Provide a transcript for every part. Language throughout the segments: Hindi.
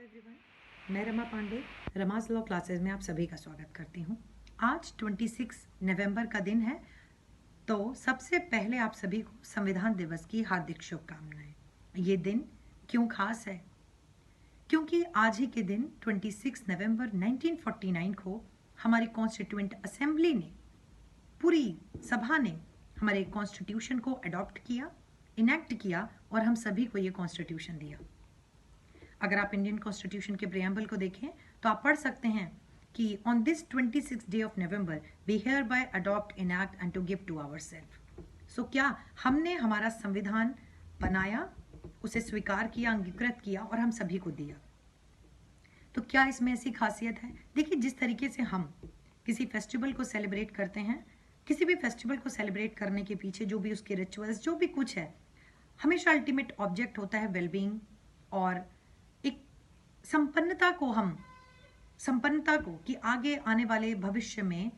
एवरीवन, मैं रमा पांडे रमास लॉ क्लासेस में आप सभी का स्वागत करती हूँ। आज 26 नवंबर का दिन है, तो सबसे पहले आप सभी को संविधान दिवस की हार्दिक शुभकामनाएं। ये दिन क्यों खास है? क्योंकि आज ही के दिन 26 नवंबर 1949 को हमारी कॉन्स्टिट्यूएंट असेंबली ने, पूरी सभा ने हमारे कॉन्स्टिट्यूशन को अडॉप्ट किया, इनेक्ट किया और हम सभी को ये कॉन्स्टिट्यूशन दिया। अगर आप इंडियन कॉन्स्टिट्यूशन के प्रियम्बल को देखें तो आप पढ़ सकते हैं कि on this 26 day of November we hereby adopt, enact and to give to ourselves. So क्या हमने हमारा संविधान बनाया, उसे स्वीकार किया, अंगीकृत किया और हम सभी को दिया। तो क्या इसमें ऐसी खासियत है? देखिए, जिस तरीके से हम किसी फेस्टिवल को सेलिब्रेट करते हैं, किसी भी फेस्टिवल को सेलिब्रेट करने के पीछे जो भी उसके रिचुअल्स, जो भी कुछ है, हमेशा अल्टीमेट ऑब्जेक्ट होता है वेलबींग और संपन्नता को कि आगे आने वाले भविष्य में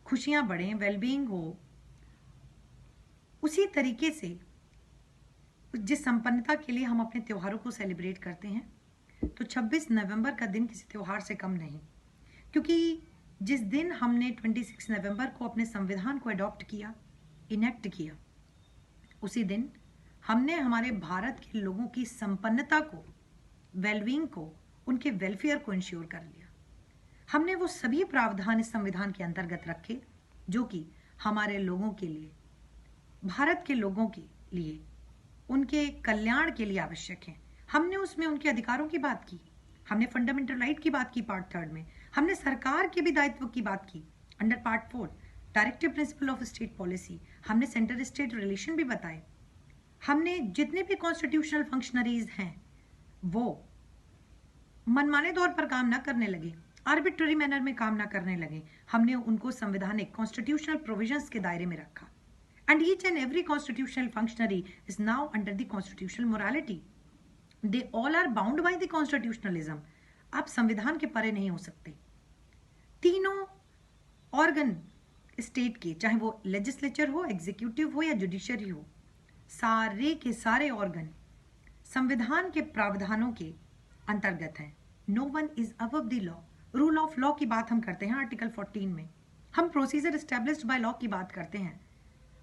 खुशियां बढ़ें, वेलबींग हो। उसी तरीके से जिस संपन्नता के लिए हम अपने त्योहारों को सेलिब्रेट करते हैं, तो 26 नवंबर का दिन किसी त्योहार से कम नहीं, क्योंकि जिस दिन हमने 26 नवंबर को अपने संविधान को अडॉप्ट किया, इनेक्ट किया, उसी दिन हमने हमारे भारत के लोगों की संपन्नता को, वेलबींग को, उनके वेलफेयर को इंश्योर कर लिया। हमने वो सभी प्रावधान इस संविधान के अंतर्गत रखे जो कि हमारे लोगों के लिए, भारत के लोगों के लिए, उनके कल्याण के लिए आवश्यक हैं। हमने उसमें उनके अधिकारों की बात की, हमने फंडामेंटल राइट की बात की पार्ट 3 में, हमने सरकार के भी दायित्व की बात की under part 4, directive principle of state policy, हमने सेंटर स्टेट रिलेशन भी बताए। हमने जितने भी कॉन्स्टिट्यूशनल फंक्शनरीज हैं वो मनमाने तौर पर काम ना करने लगे, आर्बिट्ररी मैनर में काम ना करने लगे। हमने उनको संवैधानिक कॉन्स्टिट्यूशनल प्रोविजंस के दायरे में रखा। And each and every constitutional functionary is now under the constitutional morality. They all are bound by the constitutionalism. आप संविधान के परे नहीं हो सकते। तीनों ऑर्गन स्टेट के, चाहे वो लेजिस्लेचर हो, एग्जीक्यूटिव हो या जुडिशरी हो, सारे के सारे ऑर्गन संविधान के प्रावधानों के अंतर्गत हैं। No one is above the law. Rule of law की बात हम करते हैं आर्टिकल 14 में। हम प्रोसीजर एस्टेब्लिश्ड बाय लॉ की बात करते हैं।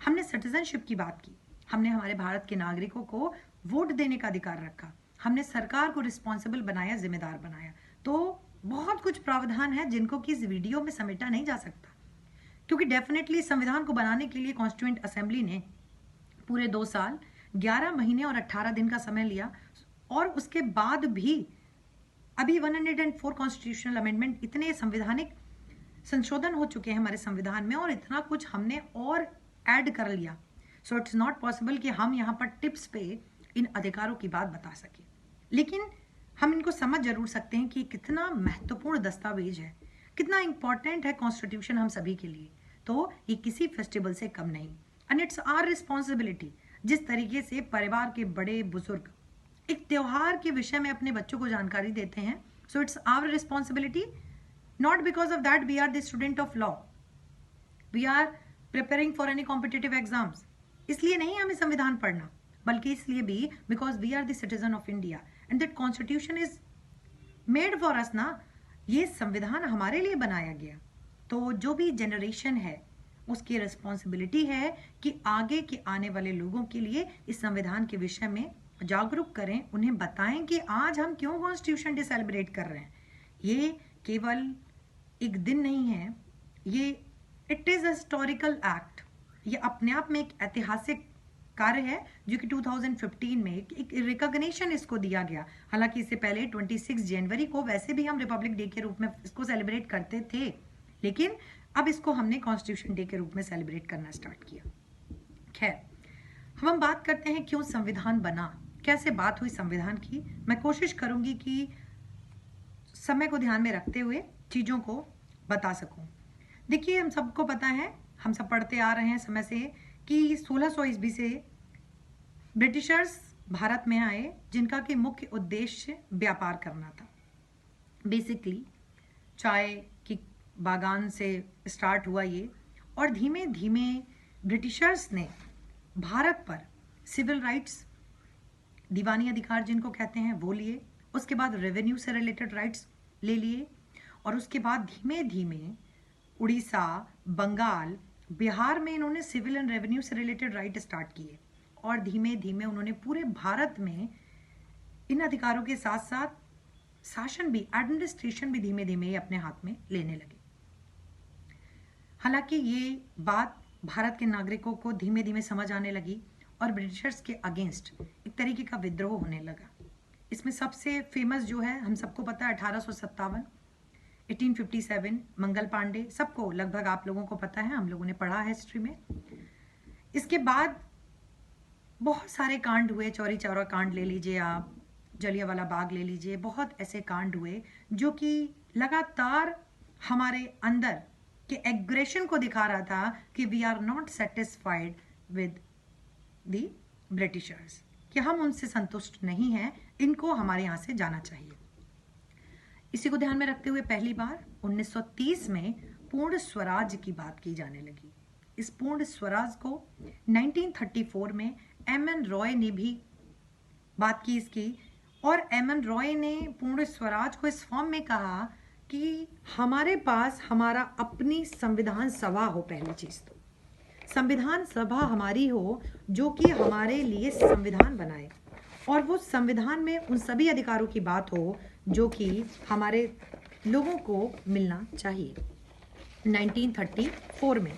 हमने सिटीजनशिप की बात की। हमने हमारे भारत के नागरिकों को वोट देने का अधिकार रखा। हमने सरकार को रिस्पॉन्सिबल बनाया, जिम्मेदार बनाया। तो बहुत कुछ प्रावधान है जिनको कि इस वीडियो में समेटा नहीं जा सकता, क्योंकि डेफिनेटली संविधान को बनाने के लिए कॉन्स्टिट्यूएंट असेंबली ने पूरे 2 साल 11 महीने और 18 दिन का समय लिया। और उसके बाद भी अभी 104 कॉन्स्टिट्यूशनल अमेंडमेंट, इतने संवैधानिक संशोधन हो चुके हैं हमारे संविधान में और इतना कुछ हमने और ऐड कर लिया। सो इट्स नॉट पॉसिबल कि हम यहाँ पर टिप्स पे इन अधिकारों की बात बता सके, लेकिन हम इनको समझ जरूर सकते हैं कि कितना महत्वपूर्ण दस्तावेज है, कितना इंपॉर्टेंट है कॉन्स्टिट्यूशन हम सभी के लिए। तो ये किसी फेस्टिवल से कम नहीं। एंड इट्स आवर रिस्पॉन्सिबिलिटी, जिस तरीके से परिवार के बड़े बुजुर्ग एक त्योहार के विषय में अपने बच्चों को जानकारी देते हैं। So it's our responsibility, not because of that we are the student of law, we are preparing for any competitive exams, इसलिए नहीं हमें संविधान पढ़ना, बल्कि इसलिए भी because we are the citizen of India and that constitution is made for us ना। ये संविधान हमारे लिए बनाया गया। तो जो भी जनरेशन है उसकी रिस्पॉन्सिबिलिटी है कि आगे के आने वाले लोगों के लिए इस संविधान के विषय में जागरूक करें, उन्हें बताएं कि आज हम क्यों कॉन्स्टिट्यूशन डे सेलिब्रेट कर रहे हैं। ये केवल एक दिन नहीं है, ये it is a historical act. ये अपने आप में एक ऐतिहासिक कार्य है जो कि 2015 में एक रिकॉग्निशन इसको दिया गया। हालांकि इससे पहले 26 जनवरी को वैसे भी हम रिपब्लिक डे के रूप में इसको सेलिब्रेट करते थे, लेकिन अब इसको हमने कॉन्स्टिट्यूशन डे के रूप में सेलिब्रेट करना स्टार्ट किया। खैर, हम बात करते हैं क्यों संविधान बना, कैसे बात हुई संविधान की। मैं कोशिश करूंगी कि समय को ध्यान में रखते हुए चीजों को बता सकूं। देखिए, हम सबको पता है, हम सब पढ़ते आ रहे हैं समय से कि 1600 ईस्वी से ब्रिटिशर्स भारत में आए, जिनका कि मुख्य उद्देश्य व्यापार करना था। बेसिकली चाय की बागान से स्टार्ट हुआ ये, और धीमे धीमे ब्रिटिशर्स ने भारत पर सिविल राइट्स, दीवानी अधिकार जिनको कहते हैं, वो लिए उसके बाद रेवेन्यू से रिलेटेड राइट्स ले लिए, और उसके बाद धीमे धीमे उड़ीसा, बंगाल, बिहार में इन्होंने सिविल एंड रेवेन्यू से रिलेटेड राइट स्टार्ट किए, और धीमे धीमे उन्होंने पूरे भारत में इन अधिकारों के साथ साथ शासन भी, एडमिनिस्ट्रेशन भी धीमे धीमे अपने हाथ में लेने लगे। हालांकि ये बात भारत के नागरिकों को धीमे धीमे समझ आने लगी और ब्रिटिशर्स के अगेंस्ट एक तरीके का विद्रोह होने लगा। इसमें सबसे फेमस जो है, हम सबको पता है, 1857, 1857, मंगल पांडे, सबको लगभग आप लोगों को पता है, हम लोगों ने पढ़ा है हिस्ट्री में। इसके बाद बहुत सारे कांड हुए, चौरी चौरा कांड ले लीजिए आप, जलियांवाला बाग ले लीजिए, बहुत ऐसे कांड हुए जो कि लगातार हमारे अंदर के एग्रेशन को दिखा रहा था कि we are not satisfied with the Britishers, कि हम उनसे संतुष्ट नहीं हैं, इनको हमारे यहाँ से जाना चाहिए। इसी को ध्यान में रखते हुए पहली बार 1930 में पूर्ण स्वराज की बात की जाने लगी। इस पूर्ण स्वराज को 1934 में एम.एन. रॉय ने भी बात की इसकी, और एम.एन. रॉय ने पूर्ण स्वराज को इस फॉर्म में कहा कि हमारे पास हमारा अपनी संविधान सभा हो। पहली चीज तो संविधान सभा हमारी हो, जो कि हमारे लिए संविधान बनाए, और वो संविधान में उन सभी अधिकारों की बात हो जो कि हमारे लोगों को मिलना चाहिए। 1934 में,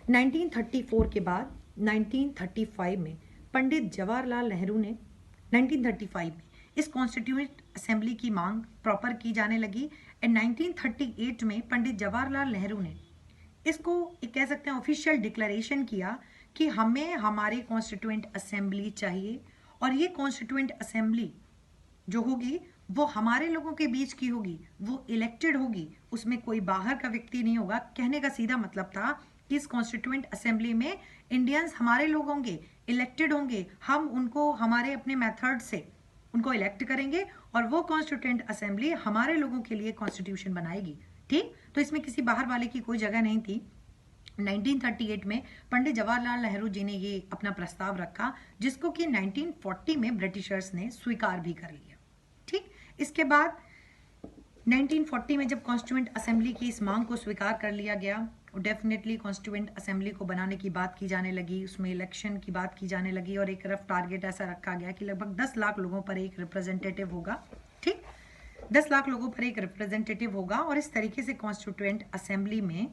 1934 के बाद 1935 में पंडित जवाहरलाल नेहरू ने 1935 में इस कॉन्स्टिट्यूएंट असेंबली की मांग प्रॉपर की जाने लगी, एंड 1938 में पंडित जवाहरलाल नेहरू ने इसको एक कह सकते हैं ऑफिशियल डिक्लेरेशन किया कि हमें हमारी कॉन्स्टिट्यूएंट असेंबली चाहिए, और ये कॉन्स्टिट्यूएंट असेंबली जो होगी वो हमारे लोगों के बीच की होगी, वो इलेक्टेड होगी, उसमें कोई बाहर का व्यक्ति नहीं होगा। कहने का सीधा मतलब था कि इस कॉन्स्टिट्यूएंट असेंबली में इंडियंस हमारे लोग होंगे, इलेक्टेड होंगे, हम उनको हमारे अपने मेथड से उनको इलेक्ट करेंगे, और वो कॉन्स्टिट्यूएंट असेंबली हमारे लोगों के लिए कॉन्स्टिट्यूशन बनाएगी। ठीक, तो इसमें किसी बाहर वाले की कोई जगह नहीं थी। 1938 में पंडित जवाहरलाल नेहरू जी ने ये अपना प्रस्ताव रखा, जिसको कि 1940 में ब्रिटिशर्स ने स्वीकार भी कर लिया। ठीक, इसके बाद 1940 में जब कॉन्स्टिट्यूएंट असेंबली की इस मांग को स्वीकार कर लिया गया, डेफिनेटली कॉन्स्टिट्यूएंट असेंबली को बनाने की बात की जाने लगी, उसमें इलेक्शन की बात की जाने लगी, और एक रफ टारगेट ऐसा रखा गया कि लगभग 10 लाख लोगों पर एक रिप्रेजेंटेटिव होगा। ठीक, 10 लाख लोगों पर एक रिप्रेजेंटेटिव होगा, और इस तरीके से कॉन्स्टिट्यूएंट असेंबली में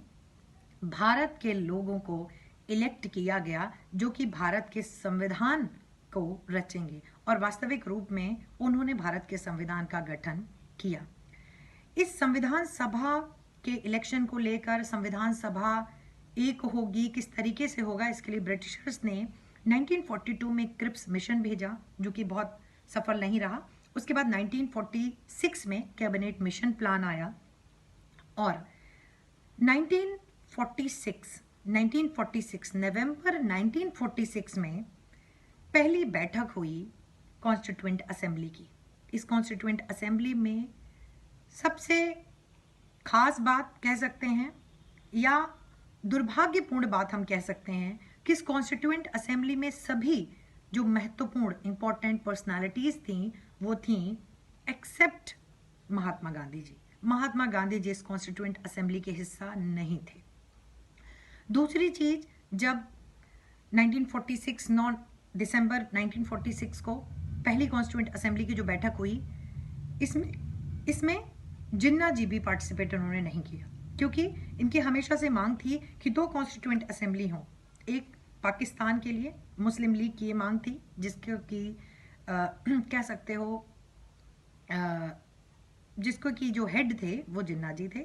भारत के लोगों को इलेक्ट किया गया, जो कि भारत के संविधान को रचेंगे, और वास्तविक रूप में उन्होंने भारत के संविधान का गठन किया। इस संविधान सभा के इलेक्शन को लेकर संविधान सभा एक होगी, किस तरीके से होगा, इसके लिए ब्रिटिशर्स ने 1942 में क्रिप्स मिशन भेजा, जो कि बहुत सफल नहीं रहा। उसके बाद 1946 में कैबिनेट मिशन प्लान आया, और 1946 नवंबर 1946 में पहली बैठक हुई कॉन्स्टिट्यूएंट असेंबली की। इस कॉन्स्टिट्यूएंट असेंबली में सबसे खास बात कह सकते हैं, या दुर्भाग्यपूर्ण बात हम कह सकते हैं, कि इस कॉन्स्टिट्यूएंट असेंबली में सभी जो महत्वपूर्ण इंपॉर्टेंट पर्सनालिटीज थी वो थी एक्सेप्ट महात्मा गांधी जी। महात्मा गांधी जी इस कॉन्स्टिट्यूएंट असेंबली के हिस्सा नहीं थे। दूसरी चीज, जब 1946 9 दिसंबर 1946 को पहली कॉन्स्टिट्यूएंट असेंबली की जो बैठक हुई, इसमें जिन्ना जी भी पार्टिसिपेट उन्होंने नहीं किया, क्योंकि इनकी हमेशा से मांग थी कि 2 कॉन्स्टिट्यूएंट असेंबली हो। एक पाकिस्तान के लिए मुस्लिम लीग की ये मांग थी, जिसको कि कह सकते हो जिसको कि जो हेड थे वो जिन्ना जी थे,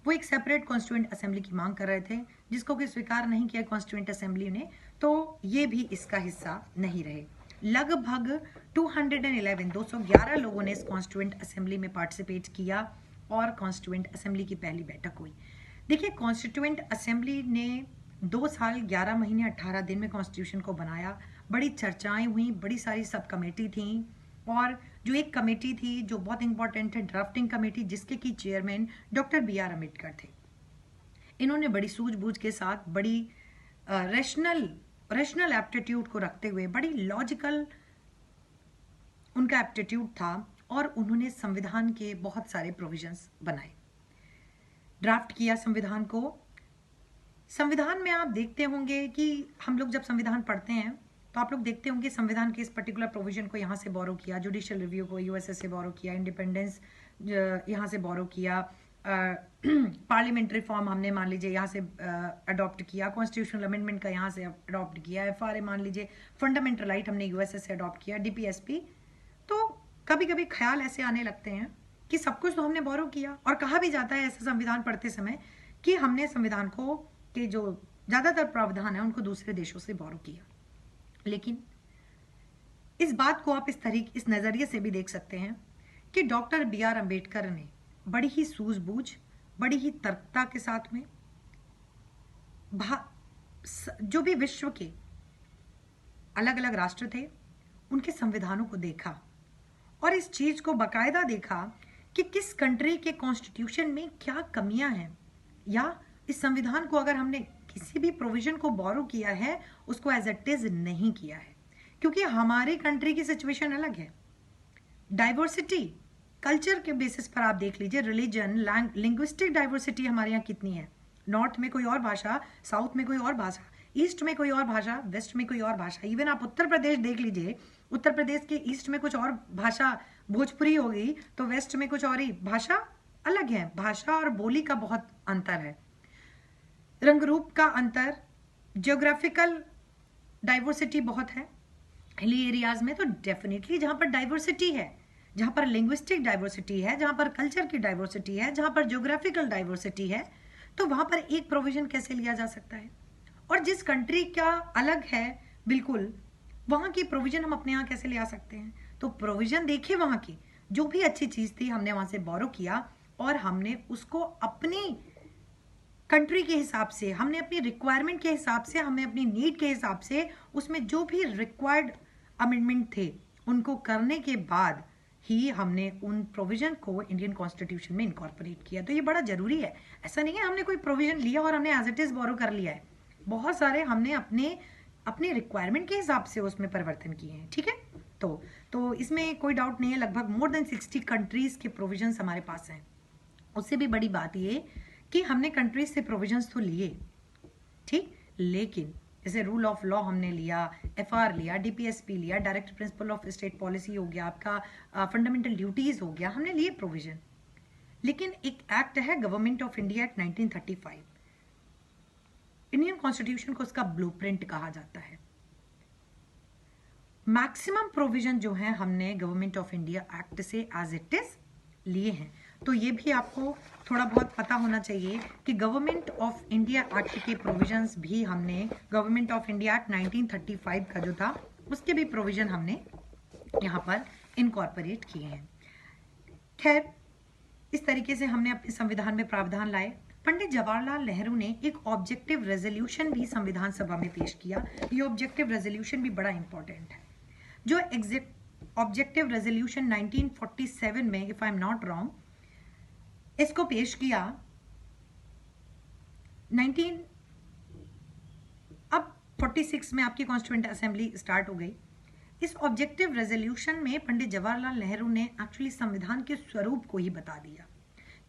वो एक सेपरेट कॉन्स्टिट्यूएंट असेंबली की मांग कर रहे थे, जिसको कि स्वीकार नहीं किया कॉन्स्टिट्यूएंट असेंबली ने, तो ये भी इसका हिस्सा नहीं रहे। लगभग 211 लोगों ने इस कॉन्स्टिट्यूएंट असेंबली में पार्टिसिपेट किया, और कॉन्स्टिट्यूएंट असेंबली की पहली बैठक हुई। देखिए, कॉन्स्टिट्यूएंट असेंबली ने 2 साल 11 महीने 18 दिन में कॉन्स्टिट्यूशन को बनाया। बड़ी चर्चाएं हुई, बड़ी सारी सब कमेटी थी, और जो एक कमेटी थी जो बहुत इंपॉर्टेंट है, ड्राफ्टिंग कमेटी, जिसके की चेयरमैन डॉक्टर B.R. अम्बेडकर थे। इन्होंने बड़ी सूझबूझ के साथ, बड़ी रैशनल एप्टीट्यूड को रखते हुए, बड़ी लॉजिकल उनका एप्टीट्यूड था, और उन्होंने संविधान के बहुत सारे प्रोविजंस बनाए, ड्राफ्ट किया संविधान को। संविधान में आप देखते होंगे कि हम लोग जब संविधान पढ़ते हैं तो आप लोग देखते होंगे संविधान के इस पर्टिकुलर प्रोविजन को यहाँ से बोरो किया, जुडिशियल रिव्यू को यूएसएस से बोरो किया, इंडिपेंडेंस यहाँ से बोरो किया, पार्लियामेंट्री फॉर्म हमने मान लीजिए यहाँ से अडॉप्ट किया, कॉन्स्टिट्यूशनल अमेंडमेंट का यहाँ से अडॉप्ट किया, एफआरए मान लीजिए, फंडामेंटल राइट हमने यूएसएस से अडॉप्ट किया, डीपीएसपी। तो कभी कभी ख्याल ऐसे आने लगते हैं कि सब कुछ तो हमने बोरो किया, और कहा भी जाता है ऐसा संविधान पढ़ते समय कि हमने संविधान को के जो ज्यादातर प्रावधान है उनको दूसरे देशों से बोरो किया। लेकिन इस बात को आप इस नजरिए से भी देख सकते हैं कि डॉक्टर बी आर अम्बेडकर ने बड़ी ही सूझबूझ, बड़ी ही तर्कता के साथ में जो भी विश्व के अलग अलग राष्ट्र थे उनके संविधानों को देखा और इस चीज को बाकायदा देखा कि किस कंट्री के कॉन्स्टिट्यूशन में क्या कमियां हैं, या इस संविधान को अगर हमने किसी भी प्रोविजन को बोरो किया है उसको एज इट इज नहीं किया है, क्योंकि हमारी कंट्री की सिचुएशन अलग है। डाइवर्सिटी कल्चर के बेसिस पर आप देख लीजिए, रिलीजन, लिंग्विस्टिक डाइवर्सिटी हमारे यहाँ कितनी है। नॉर्थ में कोई और भाषा, साउथ में कोई और भाषा, ईस्ट में कोई और भाषा, वेस्ट में कोई और भाषा। इवन आप उत्तर प्रदेश देख लीजिए, उत्तर प्रदेश के ईस्ट में कुछ और भाषा भोजपुरी होगी तो वेस्ट में कुछ और ही भाषा अलग है। भाषा और बोली का बहुत अंतर है, रंग रूप का अंतर, जियोग्राफिकल डाइवर्सिटी बहुत है हिली एरियाज में। तो डेफिनेटली जहां पर डाइवर्सिटी है, जहां पर लिंग्विस्टिक डाइवर्सिटी है, जहां पर कल्चर की डाइवर्सिटी है, जहां पर जियोग्राफिकल डाइवर्सिटी है, तो वहां पर एक प्रोविजन कैसे लिया जा सकता है। और जिस कंट्री का अलग है बिल्कुल, वहां की प्रोविजन हम अपने यहाँ कैसे ले आ सकते हैं। तो प्रोविजन देखिए, वहां की जो भी अच्छी चीज थी हमने वहां से बोरो किया और हमने उसको अपनी कंट्री के हिसाब से, हमने अपनी रिक्वायरमेंट के हिसाब से, हमने अपनी नीड के हिसाब से उसमें जो भी रिक्वायर्ड अमेंडमेंट थे उनको करने के बाद ही हमने उन प्रोविजन को इंडियन कॉन्स्टिट्यूशन में इनकॉर्पोरेट किया। तो ये बड़ा जरूरी है। ऐसा नहीं है हमने कोई प्रोविजन लिया और हमने एज इट इज बोरो कर लिया है। बहुत सारे हमने अपने रिक्वायरमेंट के हिसाब से उसमें परिवर्तन किए हैं। ठीक है, तो इसमें कोई डाउट नहीं है, लगभग मोर देन 60 कंट्रीज के प्रोविजंस हमारे पास हैं। उससे भी बड़ी बात ये कि हमने कंट्रीज से प्रोविजंस तो लिए, ठीक, लेकिन जैसे रूल ऑफ लॉ हमने लिया, एफआर लिया, डीपीएसपी लिया, direct principle of state policy हो गया, आपका फंडामेंटल ड्यूटीज हो गया, हमने लिए प्रोविजन। लेकिन एक एक्ट है government of India act 1935, Indian constitution को उसका ब्लूप्रिंट कहा जाता है। मैक्सिमम प्रोविजन जो है हमने गवर्नमेंट ऑफ इंडिया एक्ट से एज इट इज लिए हैं। तो ये भी आपको थोड़ा बहुत पता होना चाहिए कि गवर्नमेंट ऑफ इंडिया एक्ट के प्रोविजंस भी हमने, गवर्नमेंट ऑफ इंडिया एक्ट 1935 का जो था उसके भी प्रोविजन हमने यहाँ पर इनकॉर्पोरेट किए हैं। खैर, इस तरीके से हमने अपने संविधान में प्रावधान लाए। पंडित जवाहरलाल नेहरू ने एक ऑब्जेक्टिव रेजोल्यूशन भी संविधान सभा में पेश किया। ये ऑब्जेक्टिव रेजोल्यूशन भी बड़ा इंपॉर्टेंट है। जो ऑब्जेक्टिव रेजोल्यूशन 1947 में, if I am not wrong, इसको पेश किया अब 46 में आपकी कॉन्स्टिट्यूएंट असेंबली स्टार्ट हो गई। इस ऑब्जेक्टिव रेजोल्यूशन में पंडित जवाहरलाल नेहरू ने एक्चुअली संविधान के स्वरूप को ही बता दिया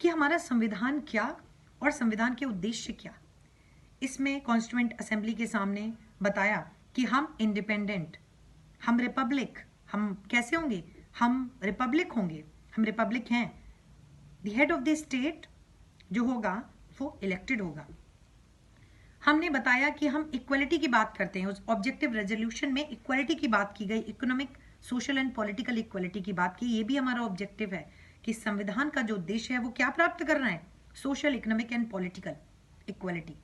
कि हमारा संविधान क्या और संविधान के उद्देश्य क्या। इसमें कॉन्स्टिट्यूएंट असेंबली के सामने बताया कि हम इंडिपेंडेंट, हम रिपब्लिक, हम कैसे होंगे, हम रिपब्लिक होंगे, हम रिपब्लिक हैं। The head of the state जो होगा वो इलेक्टेड होगा। हमने बताया कि हम इक्वलिटी की बात करते हैं। उस ऑब्जेक्टिव रेजोल्यूशन में इक्वलिटी की बात की गई, economic, social and political equality की बात की। ये भी हमारा ऑब्जेक्टिव है कि संविधान का जो उद्देश्य है वो क्या प्राप्त करना है, social, economic and political equality.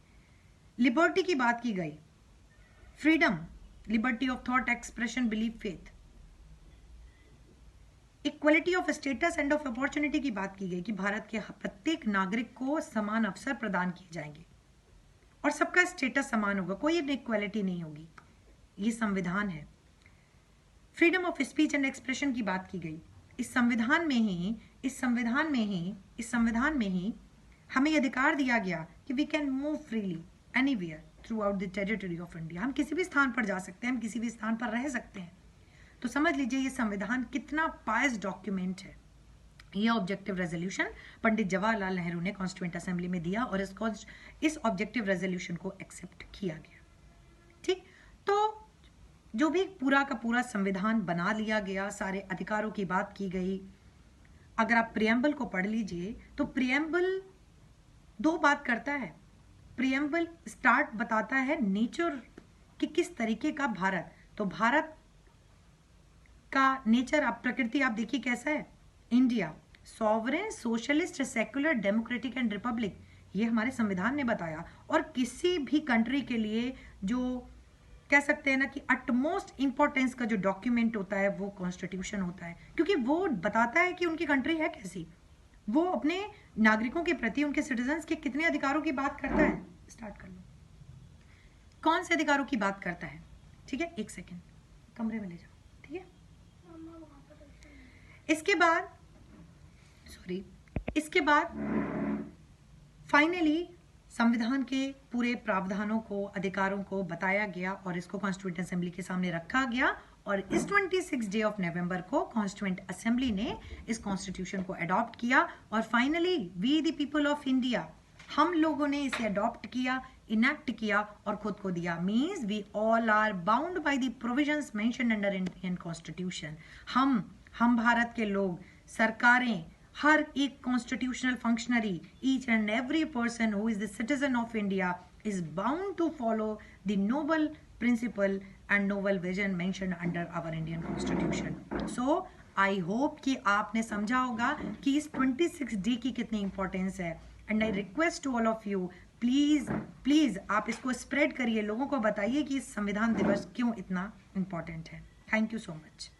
Liberty की बात की गई, freedom, liberty of thought, expression, belief, faith. Equality of status end of opportunity की बात की गई कि भारत के प्रत्येक नागरिक को समान अवसर प्रदान किए जाएंगे और सबका स्टेटस समान होगा, कोई इक्वलिटी नहीं होगी। ये संविधान है। Freedom of speech and expression की बात की गई। इस संविधान में ही हमें अधिकार दिया गया कि we can move freely anywhere throughout the territory of India. हम किसी भी स्थान पर जा सकते हैं, हम किसी भी स्थान पर रह सकते हैं। तो समझ लीजिए ये संविधान कितना पायस डॉक्यूमेंट है। ये ऑब्जेक्टिव रेजोल्यूशन पंडित जवाहरलाल नेहरू ने कॉन्स्टिट्यूएंट असेंबली में दिया और इस ऑब्जेक्टिव रेजोल्यूशन को एक्सेप्ट किया गया। ठीक, तो जो भी पूरा का पूरा संविधान बना लिया गया, सारे अधिकारों की बात की गई। अगर आप प्रियम्बल को पढ़ लीजिए तो प्रियम्बल दो बात करता है। प्रियम्बल स्टार्ट बताता है नेचर कि किस तरीके का भारत, तो भारत का नेचर, आप प्रकृति आप देखिए कैसा है। India sovereign, socialist, secular, democratic and Republic, ये हमारे संविधान ने बताया। और किसी भी कंट्री के लिए जो कह सकते हैं ना कि अटमोस्ट इंपॉर्टेंस का जो डॉक्यूमेंट होता है वो कॉन्स्टिट्यूशन होता है, क्योंकि वो बताता है कि उनकी कंट्री है कैसी, वो अपने नागरिकों के प्रति, उनके सिटीजन्स के कितने अधिकारों की बात करता है। स्टार्ट कर लो, कौन से अधिकारों की बात करता है। ठीक है, एक सेकेंड, कमरे में ले जाओ। ठीक है, इसके बाद फाइनली संविधान के पूरे प्रावधानों को, अधिकारों को बताया गया और इसको कॉन्स्टिट्यूएंट असेंबली के सामने रखा गया। और इस 26 डे ऑफ नवंबर को कॉन्स्टिट्यूएंट असेंबली ने इस कॉन्स्टिट्यूशन को अडॉप्ट किया। और finally we the people of India, हम लोगों ने इसे अडॉप्ट किया, इनैक्ट किया और खुद को दिया। Means we all are bound by the provisions mentioned under Indian constitution. हम भारत के लोग, सरकारें, हर एक constitutional functionary, each and every person who is the citizen of India is bound to follow the noble principle and noble vision mentioned under our Indian constitution. So I hope कि आपने समझा होगा कि इस 26 डे की कितनी इंपॉर्टेंस है। And I request to all of you, please आप इसको स्प्रेड करिए, लोगों को बताइए कि इस संविधान दिवस क्यों इतना इंपॉर्टेंट है। Thank you so much.